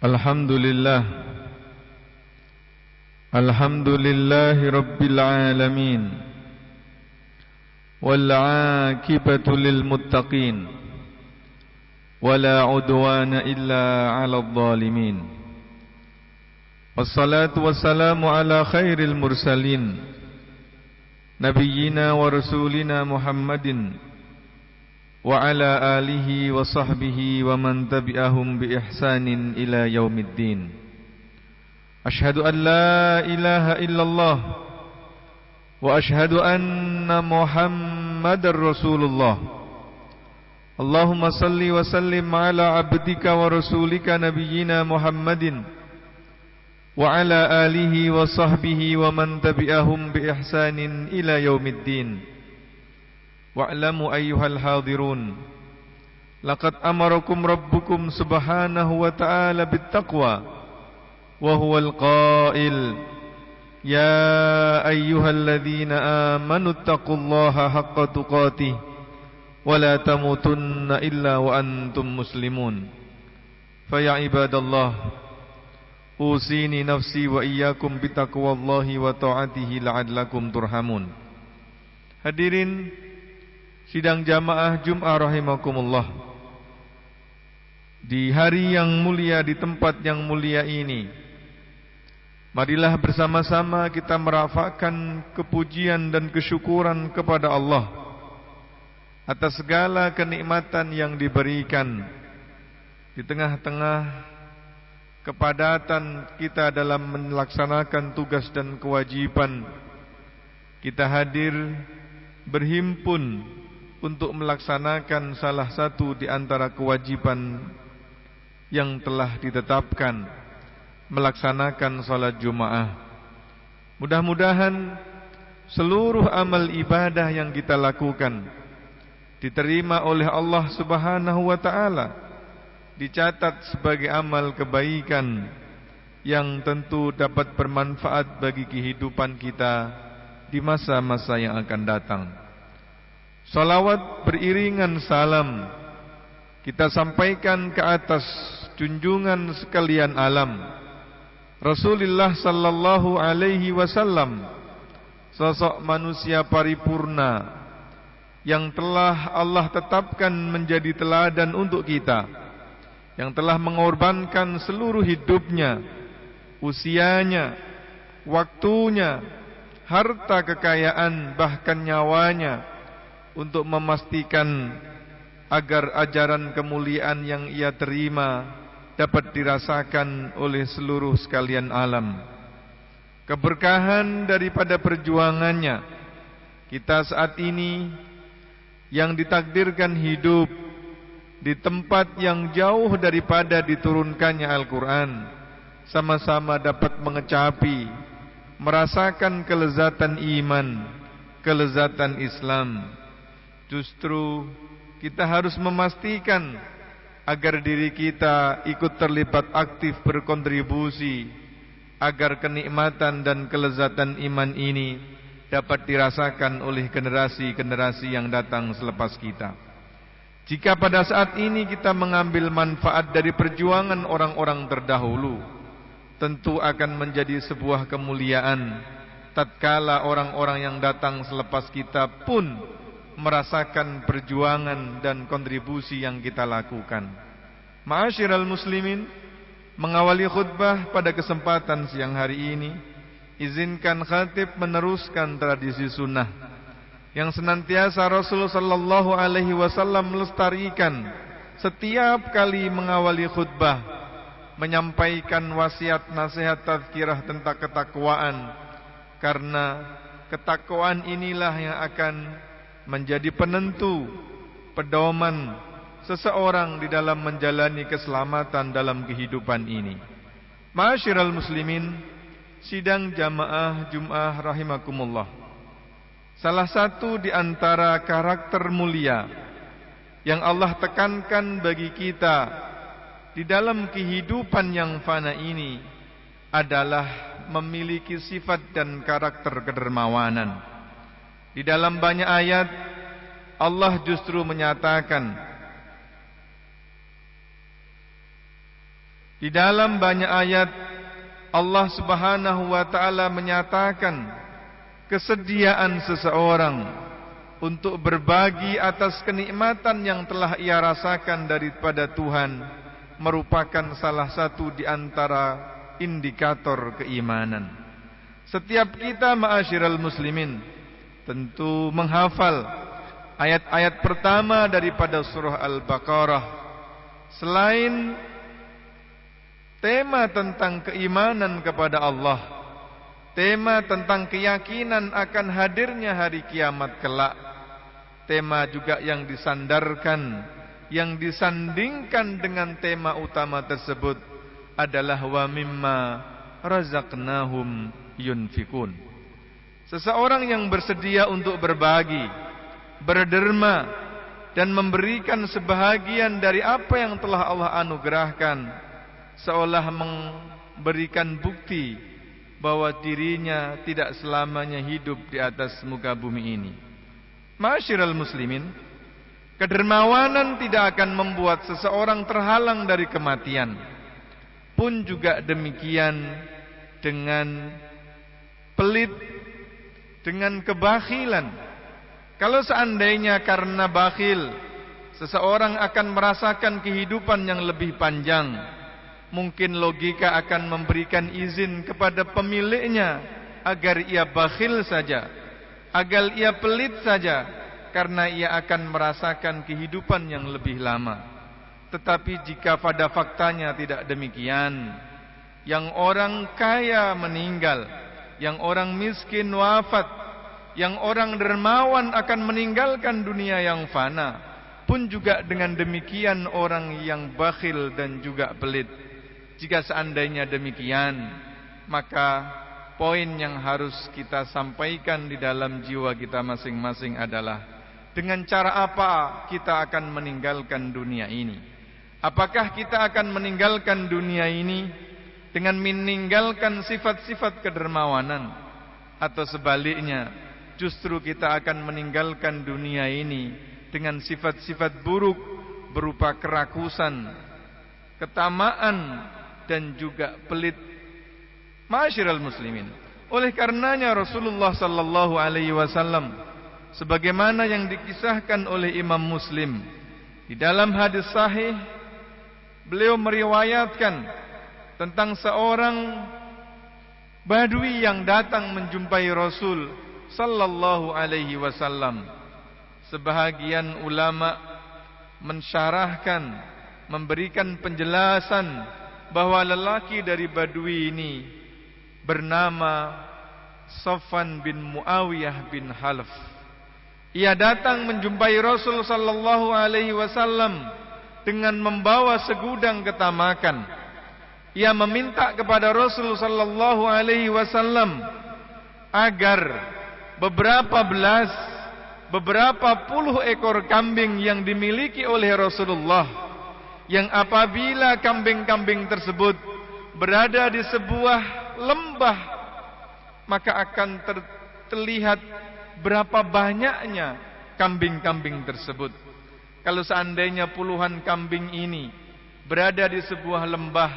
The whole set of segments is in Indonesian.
Alhamdulillah Alhamdulillahi Rabbil Alamin Wal aqibatu lil muttaqin Wala udwana illa ala dhalimin Wassalatu wassalamu ala khairil mursalin Nabiyyina wa rasulina Muhammadin Wa ala alihi wa sahbihi wa man tabi'ahum bi ihsanin ila yaumiddin. Ashhadu an la ilaha illallah wa ashhadu anna Muhammadar Rasulullah. Allahumma salli wa sallim ala abdika wa rasulika nabiyyina Muhammadin wa ala alihi wa sahbihi wa man tabi'ahum bi ihsanin ila yaumiddin. Wa'lamu ayyuhal hadirun laqad amarakum rabbukum subhanahu wa ta'ala bittaqwa wa huwal qail ya ayyuhalladzina amanu taqullaha haqqa tuqatih wa la tamutunna illa wa antum muslimun. Fa ya ibadallah usini nafsi wa iyyakum bitaqwallahi wa ta'atihi la'allakum turhamun. Hadirin sidang jamaah Jum'ah rahimakumullah. Di hari yang mulia, di tempat yang mulia ini, marilah bersama-sama kita merafakkan kepujian dan kesyukuran kepada Allah atas segala kenikmatan yang diberikan di tengah-tengah kepadatan kita dalam melaksanakan tugas dan kewajiban. Kita hadir berhimpun untuk melaksanakan salah satu di antara kewajiban yang telah ditetapkan, melaksanakan salat Jumaah. Mudah-mudahan seluruh amal ibadah yang kita lakukan diterima oleh Allah Subhanahu wa ta'ala, dicatat sebagai amal kebaikan yang tentu dapat bermanfaat bagi kehidupan kita di masa-masa yang akan datang. Salawat beriringan salam kita sampaikan ke atas junjungan sekalian alam Rasulullah sallallahu alaihi wasallam, sosok manusia paripurna yang telah Allah tetapkan menjadi teladan untuk kita, yang telah mengorbankan seluruh hidupnya, usianya, waktunya, harta kekayaan, bahkan nyawanya untuk memastikan agar ajaran kemuliaan yang ia terima dapat dirasakan oleh seluruh sekalian alam. Keberkahan daripada perjuangannya, kita saat ini yang ditakdirkan hidup di tempat yang jauh daripada diturunkannya Al-Quran, sama-sama dapat mengecapi, merasakan kelezatan iman, kelezatan Islam. Justru kita harus memastikan agar diri kita ikut terlibat aktif berkontribusi agar kenikmatan dan kelezatan iman ini dapat dirasakan oleh generasi-generasi yang datang selepas kita. Jika pada saat ini kita mengambil manfaat dari perjuangan orang-orang terdahulu, tentu akan menjadi sebuah kemuliaan tatkala orang-orang yang datang selepas kita pun merasakan perjuangan dan kontribusi yang kita lakukan. Ma'asyiral muslimin, mengawali khutbah pada kesempatan siang hari ini, izinkan khatib meneruskan tradisi sunnah yang senantiasa Rasul sallallahu alaihi wasallam melestarikan setiap kali mengawali khutbah, menyampaikan wasiat nasihat tazkirah tentang ketakwaan, karena ketakwaan inilah yang akan menjadi penentu, pedoman seseorang di dalam menjalani keselamatan dalam kehidupan ini. Ma'asyiral muslimin, sidang jamaah Jum'ah rahimakumullah. Salah satu di antara karakter mulia yang Allah tekankan bagi kita di dalam kehidupan yang fana ini adalah memiliki sifat dan karakter kedermawanan. Di dalam banyak ayat Allah justru menyatakan Di dalam banyak ayat Allah Subhanahu wa taala menyatakan kesediaan seseorang untuk berbagi atas kenikmatan yang telah ia rasakan daripada Tuhan merupakan salah satu di antara indikator keimanan. Setiap kita ma'asyiral muslimin tentu menghafal ayat-ayat pertama daripada surah Al-Baqarah. Selain tema tentang keimanan kepada Allah, tema tentang keyakinan akan hadirnya hari kiamat kelak, tema juga yang disandarkan, yang disandingkan dengan tema utama tersebut adalah wa mimma razaqnahum yunfikun. Seseorang yang bersedia untuk berbagi, berderma, dan memberikan sebahagian dari apa yang telah Allah anugerahkan, seolah memberikan bukti bahwa dirinya tidak selamanya hidup di atas muka bumi ini. Ma'asyiral muslimin, kedermawanan tidak akan membuat seseorang terhalang dari kematian. Pun juga demikian dengan pelit, dengan kebakhilan. Kalau seandainya karena bakhil seseorang akan merasakan kehidupan yang lebih panjang, mungkin logika akan memberikan izin kepada pemiliknya agar ia bakhil saja, agar ia pelit saja, karena ia akan merasakan kehidupan yang lebih lama. Tetapi jika pada faktanya tidak demikian, yang orang kaya meninggal, yang orang miskin wafat, yang orang dermawan akan meninggalkan dunia yang fana, pun juga dengan demikian orang yang bakhil dan juga pelit. Jika seandainya demikian, maka poin yang harus kita sampaikan di dalam jiwa kita masing-masing adalah dengan cara apa kita akan meninggalkan dunia ini. Apakah kita akan meninggalkan dunia ini dengan meninggalkan sifat-sifat kedermawanan, atau sebaliknya justru kita akan meninggalkan dunia ini dengan sifat-sifat buruk berupa kerakusan, ketamaan, dan juga pelit. Ma'asyiral muslimin, oleh karenanya Rasulullah sallallahu alaihi wasallam sebagaimana yang dikisahkan oleh Imam Muslim di dalam hadis sahih, beliau meriwayatkan tentang seorang badui yang datang menjumpai Rasul sallallahu alaihi wasallam. Sebahagian ulama mensyarahkan, memberikan penjelasan bahwa lelaki dari badui ini bernama Safwan bin Muawiyah bin Halaf. Ia datang menjumpai Rasul sallallahu alaihi wasallam dengan membawa segudang ketamakan. Ia meminta kepada Rasul sallallahu alaihi wasallam agar beberapa puluh ekor kambing yang dimiliki oleh Rasulullah, yang apabila kambing-kambing tersebut berada di sebuah lembah, maka akan terlihat berapa banyaknya kambing-kambing tersebut. Kalau seandainya puluhan kambing ini berada di sebuah lembah,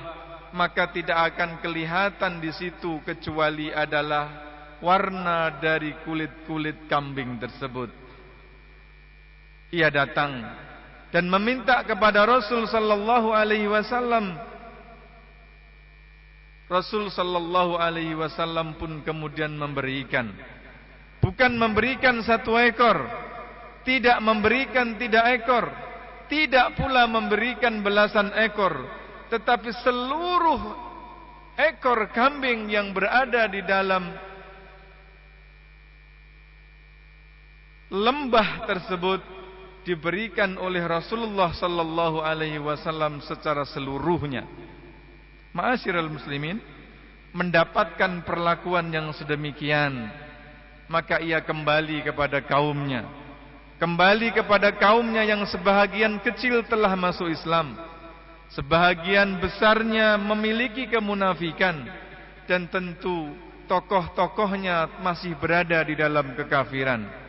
maka tidak akan kelihatan di situ kecuali adalah warna dari kulit-kulit kambing tersebut. Ia datang dan meminta kepada Rasul sallallahu alaihi wasallam. Rasul sallallahu alaihi wasallam pun kemudian memberikan. Bukan memberikan satu ekor, tidak memberikan tidak ekor, tidak pula memberikan belasan ekor, tetapi seluruh ekor kambing yang berada di dalam lembah tersebut diberikan oleh Rasulullah sallallahu alaihi wasallam secara seluruhnya. Ma'asyiral muslimin, mendapatkan perlakuan yang sedemikian, maka ia kembali kepada kaumnya. Kembali kepada kaumnya yang sebahagian kecil telah masuk Islam, sebahagian besarnya memiliki kemunafikan, dan tentu tokoh-tokohnya masih berada di dalam kekafiran.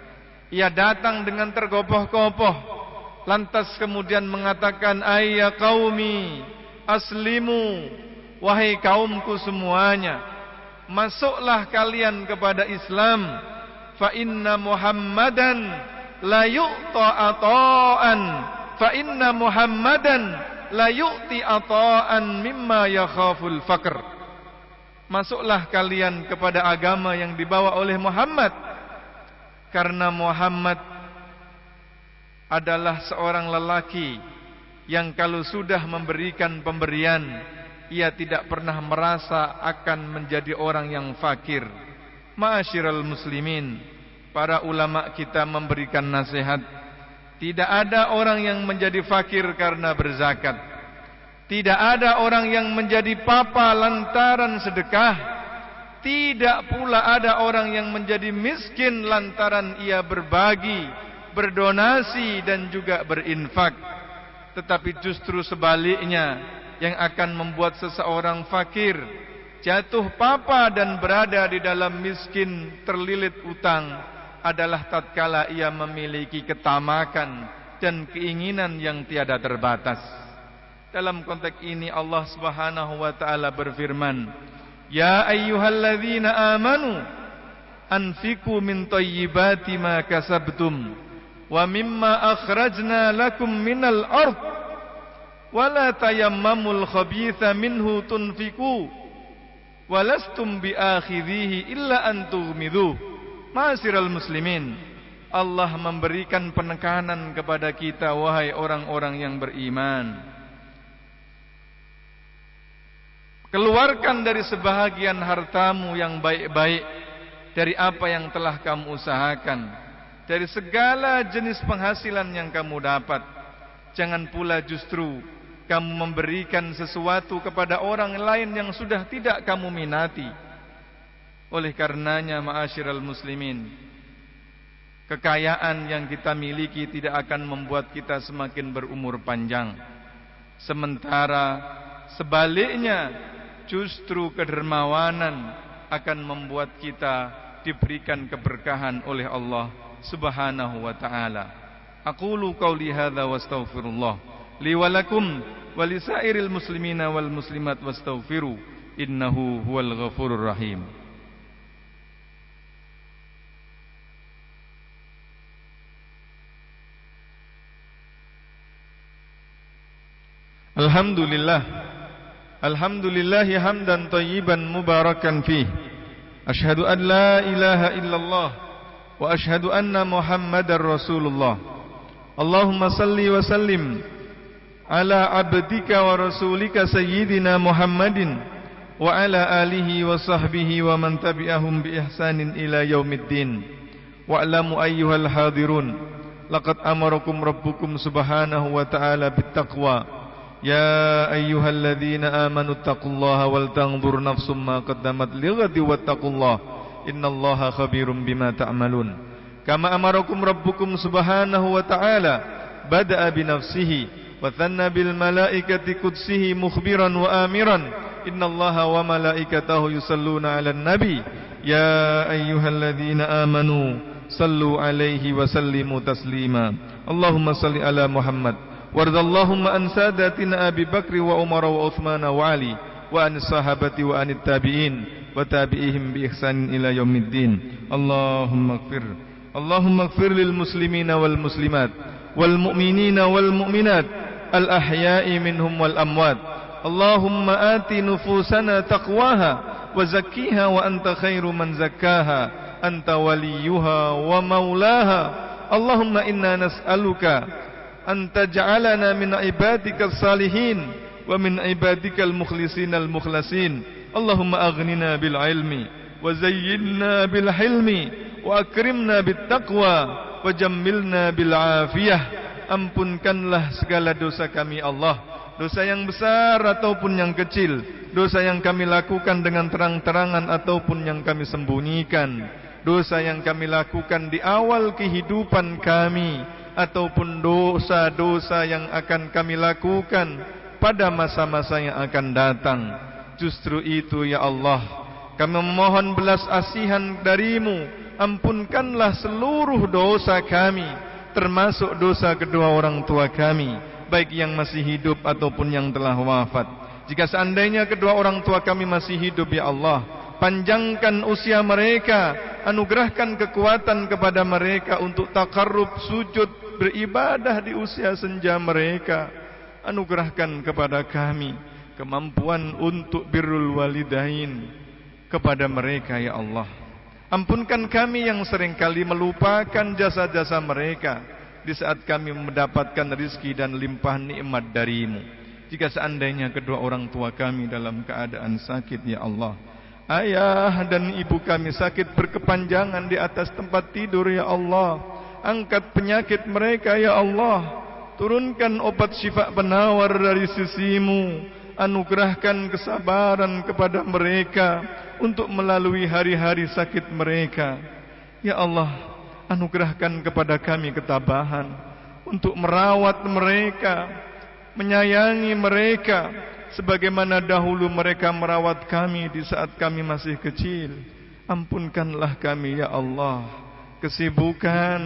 Ia datang dengan tergopoh-gopoh, lantas kemudian mengatakan, ayya qaumi aslimu, wahai kaumku semuanya, masuklah kalian kepada Islam. Fa inna Muhammadan la yu'ta ata'an, fa inna Muhammadan la yu'ti ata'an mimma yakhaful faqr. Masuklah kalian kepada agama yang dibawa oleh Muhammad, karena Muhammad adalah seorang lelaki yang kalau sudah memberikan pemberian, ia tidak pernah merasa akan menjadi orang yang fakir. Ma'asyiral muslimin, para ulama kita memberikan nasihat, tidak ada orang yang menjadi fakir karena berzakat. Tidak ada orang yang menjadi papa lantaran sedekah. Tidak pula ada orang yang menjadi miskin lantaran ia berbagi, berdonasi dan juga berinfak. Tetapi justru sebaliknya, yang akan membuat seseorang fakir, jatuh papa dan berada di dalam miskin terlilit utang adalah tatkala ia memiliki ketamakan dan keinginan yang tiada terbatas. Dalam konteks ini Allah Subhanahu wa taala berfirman, "Ya ayyuhalladzina amanu anfiqu min thayyibati ma kasabtum wa mimma akhrajna lakum minal ard wa la tayammamul khabitha minhu tunfiqu walastum biakhidhihi illa an tughmidu." Ma'asyiral muslimin, Allah memberikan penekanan kepada kita, wahai orang-orang yang beriman, keluarkan dari sebahagian hartamu yang baik-baik dari apa yang telah kamu usahakan, dari segala jenis penghasilan yang kamu dapat. Jangan pula justru kamu memberikan sesuatu kepada orang lain yang sudah tidak kamu minati. Oleh karenanya, ma'asyiral muslimin, kekayaan yang kita miliki tidak akan membuat kita semakin berumur panjang. Sementara sebaliknya, justru kedermawanan akan membuat kita diberikan keberkahan oleh Allah Subhanahu wa taala. Aqulu qauli hadza wastaghfirullah li wa lakum wa lisairil muslimina wal muslimat wastaghfiru innahu huwal ghafurur rahim. Alhamdulillah, alhamdulillahi hamdan thayyiban mubarakan fih. Ashhadu an la ilaha illallah wa ashhadu anna Muhammadar Rasulullah. Allahumma salli wa sallim ala abdika wa rasulika sayyidina Muhammadin wa ala alihi wa sahbihi wa man tabi'ahum bi ihsanin ila yaumiddin. Wa'lamu ayyuhal hadirun, laqad amarakum rabbukum subhanahu wa ta'ala bittaqwa. Ya ayyuhalladzina amanu taqullaha wal tanzur nafsum ma qaddamat lighadi wattaqullaha innallaha khabirum bima ta'malun. Kama amarakum rabbukum subhanahu wa ta'ala bada'a bi nafsihi wa thanna bil malaikati qudsihi mukhbiran wa amiran innallaha wa malaikatahu yusalluna 'alan nabi ya ayyuhalladzina amanu sallu 'alaihi wa sallimu taslima. Allahumma salli ala Muhammad warda Allahumma an sadatina Abi Bakri wa Umar wa Uthman wa Ali wa an sahabati wa anit tabi'in wa tabi'ihim bi ihsanin ila yaumiddin. Allahumma ighfir lil muslimina wal muslimat wal mu'minina wal mu'minat al ahya'i minhum wal amwat. Allahumma ati nufusana taqwaha wa zakkiha wa anta khairu man zakkaha anta waliyuha wa maulaha. Allahumma inna nas'aluka an taj'alana min ibadika salihin wa min ibadika al-mukhlisin al-mukhlasin. Allahumma aghnina bil ilmi wa zayyinna bil hilmi wa akrimna bit taqwa wa jammilna bil afiyah. Ampunkanlah segala dosa kami Allah, dosa yang besar ataupun yang kecil, dosa yang kami lakukan dengan terang-terangan ataupun yang kami sembunyikan, dosa yang kami lakukan di awal kehidupan kami ataupun dosa-dosa yang akan kami lakukan pada masa-masa yang akan datang. Justru itu ya Allah, kami memohon belas asihan darimu. Ampunkanlah seluruh dosa kami, termasuk dosa kedua orang tua kami, baik yang masih hidup ataupun yang telah wafat. Jika seandainya kedua orang tua kami masih hidup, ya Allah, panjangkan usia mereka, anugerahkan kekuatan kepada mereka untuk takarrub, sujud, beribadah di usia senja mereka. Anugerahkan kepada kami kemampuan untuk birrul walidain kepada mereka, ya Allah. Ampunkan kami yang seringkali melupakan jasa-jasa mereka di saat kami mendapatkan rizki dan limpahan nikmat darimu. Jika seandainya kedua orang tua kami dalam keadaan sakit, ya Allah, ayah dan ibu kami sakit berkepanjangan di atas tempat tidur, ya Allah, angkat penyakit mereka, ya Allah. Turunkan obat syifa penawar dari sisimu. Anugerahkan kesabaran kepada mereka untuk melalui hari-hari sakit mereka. Ya Allah, anugerahkan kepada kami ketabahan untuk merawat mereka, menyayangi mereka sebagaimana dahulu mereka merawat kami di saat kami masih kecil. Ampunkanlah kami, ya Allah. Kesibukan,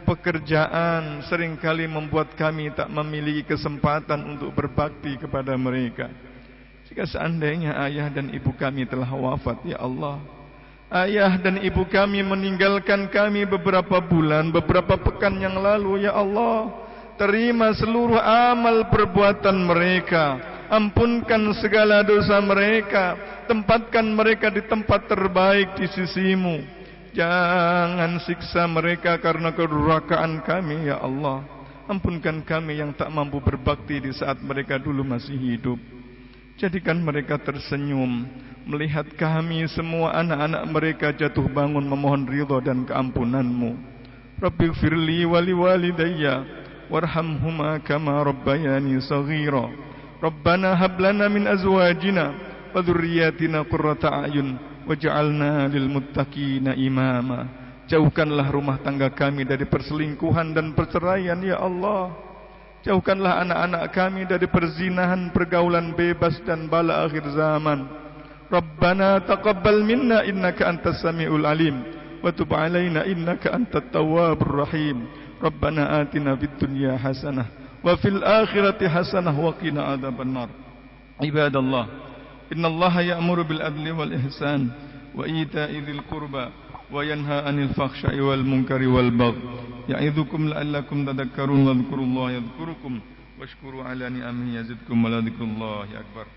pekerjaan seringkali membuat kami tak memiliki kesempatan untuk berbakti kepada mereka. Jika seandainya ayah dan ibu kami telah wafat, ya Allah, ayah dan ibu kami meninggalkan kami beberapa bulan, beberapa pekan yang lalu, ya Allah, terima seluruh amal perbuatan mereka, ampunkan segala dosa mereka, tempatkan mereka di tempat terbaik di sisimu. Jangan siksa mereka karena kedurhakaan kami, ya Allah. Ampunkan kami yang tak mampu berbakti di saat mereka dulu masih hidup. Jadikan mereka tersenyum melihat kami semua anak-anak mereka jatuh bangun memohon ridha dan keampunan-Mu. Rabbighfirli wa liwalidayya warhamhuma kama rabbayani shaghira. Rabbana hab lana min azwajina wa dhurriyyatina qurrata a'yun waj'alna lil muttaqina imama. Jauhkanlah rumah tangga kami dari perselingkuhan dan perceraian, ya Allah. Jauhkanlah anak-anak kami dari perzinahan, pergaulan bebas dan bala akhir zaman. Rabbana taqabbal minna innaka antas samiul alim wa tub alaina innaka antat tawwabur rahim. Rabbana atina fid dunya hasanah wa fil akhirati hasanah wa qina adzabannar. Ibadallah, innallaha ya'muru bil adli wal ihsan wa ita'i dzil qurba wa yanha 'anil fakhsha'i wal munkari wal baghi ya'idzukum la'allakum tadhakkarun. Wadhkurullaha yadhkurukum washkuru 'ala ni'amihi yazidkum wa la dzikrullahi akbar.